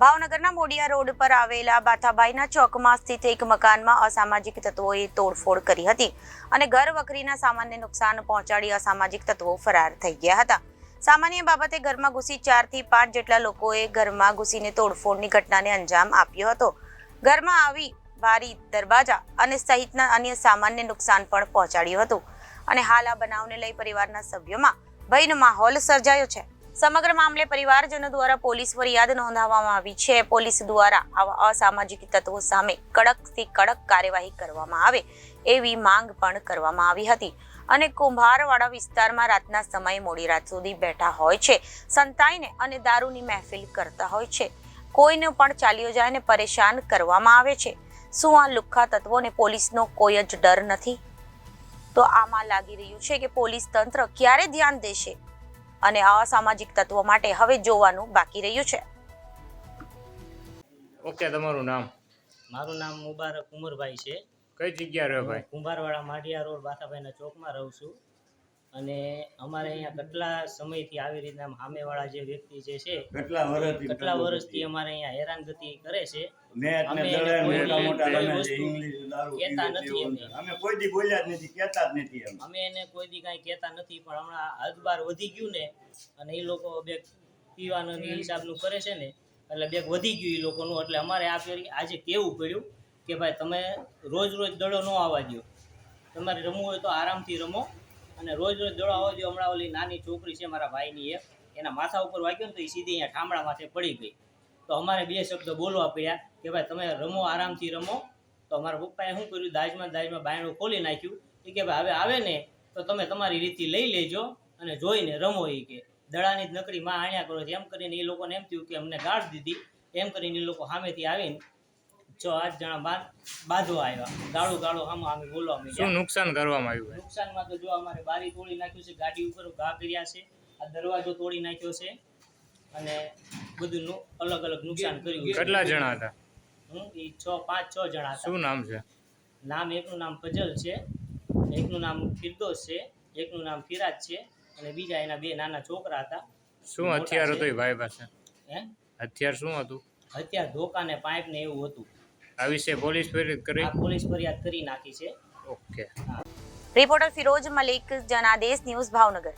ભાવનગરના મોડિયા રોડ પર આવેલા બાથાભાઈના ચોકમાં સ્થિત એક મકાનમાં અસામાજિક તત્વોએ તોડફોડ કરી હતી અને ઘર વખરીના સામાનને નુકસાન પહોંચાડી અસામાજિક તત્વો ફરાર થઈ ગયા હતા. સામાન્ય બાબતે ઘરમાં ઘૂસી 4 થી 5 જેટલા લોકોએ ઘરમાં ઘૂસીને તોડફોડની ઘટનાને અંજામ આપ્યો હતો. ઘરમાં આવી બારી, દરવાજા અને સહિતના અન્ય સામાનને નુકસાન પણ પહોંચાડ્યું હતું અને હાલ આ બનાવને લઈ પરિવારના સભ્યોમાં ભયનો માહોલ સર્જાયો છે. સમગ્ર મામલે પરિવારજનો દ્વારા પોલીસ ફરિયાદ નોંધાવવામાં આવી છે. પોલીસ દ્વારા આવા અસામાજિક તત્વો સામે કડકથી કડક કાર્યવાહી કરવામાં આવે એવી માંગ પણ કરવામાં આવી હતી અને કુંભારવાડા વિસ્તારમાં રાતના સમયે મોડી રાત સુધી બેઠા હોય છે, સંતાઈને અને દારૂની મહેફિલ કરતા હોય છે. કોઈને પણ ચાલ્યો જાય ને પરેશાન કરવામાં આવે છે. શું આ લુખ્ખા તત્વોને પોલીસનો કોઈ જ ડર નથી? તો આમાં લાગી રહ્યું છે કે પોલીસ તંત્ર ક્યારે ધ્યાન દેશે અને અસામાજિક તત્વો માટે હવે જોવાનું બાકી રહ્યું છે. ઓકે, તમારું નામ? મારું નામ મુબારક ઉમરભાઈ છે. કઈ જગ્યા રહ્યો ભાઈ? કુંભારવાડા માઢિયા રોડ બાથાભાઈના ચોકમાં રહું છું. અને અમારે અહીંયા કેટલા સમયથી આવી રીતના સામેવાળા જે વ્યક્તિ જે છે કેટલા વર્ષથી અમારે અહીંયા હેરાનગતિ કરે છે. અમે એને કોઈ દી કાંઈ કહેતા નથી, પણ હમણાં હદબાર વધી ગયું ને અને એ લોકો બે પીવાનું હિસાબનું કરે છે ને, એટલે બે વધી ગયું એ લોકોનું. એટલે અમારે આજે કહેવું પડ્યું કે ભાઈ તમે રોજ દડો ન આવવા દો, તમારે રમવું હોય તો આરામથી રમો અને રોજ દડો આવવા દો. હમણાં ઓલી નાની છોકરી છે મારા ભાઈની એક, એના માથા ઉપર વાગ્યો ને તો એ સીધી અહીંયા ઠામડા માથે પડી ગઈ. તો અમારે 2 શબ્દ બોલવા પડ્યા કે ભાઈ તમે રમો, આરામથી રમો. તો અમારા પપ્પાએ શું કર્યું, દાજમાં બાયણું ખોલી નાખ્યું. એ કે ભાઈ હવે આવે ને તો તમે તમારી રીતથી લઈ લેજો અને જોઈને રમો. એ કે દડાની જ નકરી માં આણ્યા કરો. એમ કરીને એ લોકોને એમ થયું કે અમને ગાળ દીધી. એમ કરીને એ લોકો સામેથી આવીને 6-8 જણા બાંધવા આવ્યા. ગાળો સામે બોલવા માંડ્યા. શું નુકસાન કરવામાં આવ્યું? નુકસાનમાં તો જો અમારે બારી તોડી નાખ્યું છે, ગાડી ઉપર ઘા કર્યા છે, આ દરવાજો તોડી નાખ્યો છે અને બધું અલગ અલગ નુકસાન કર્યું છે. કેટલા જણા હતા? એ 5-6 જણા હતા. શું નામ છે? નામ એકનું નામ ફજલ છે, એકનું નામ ફિરદોસ છે, એકનું નામ ફિરાજ છે અને બીજા એના 2 નાના છોકરા હતા. શું હથિયાર હતું એ ભાઈ પાસે? હથિયાર શું હતું? હથિયાર ધોકા ને પાઇપ ને એવું હતું. આ વિશે પોલીસ ફરિયાદ કરી? પોલીસ ફરિયાદ કરી નાખી છે. Okay. Reporter Firoz Malik, Janadesh news, Bhavnagar.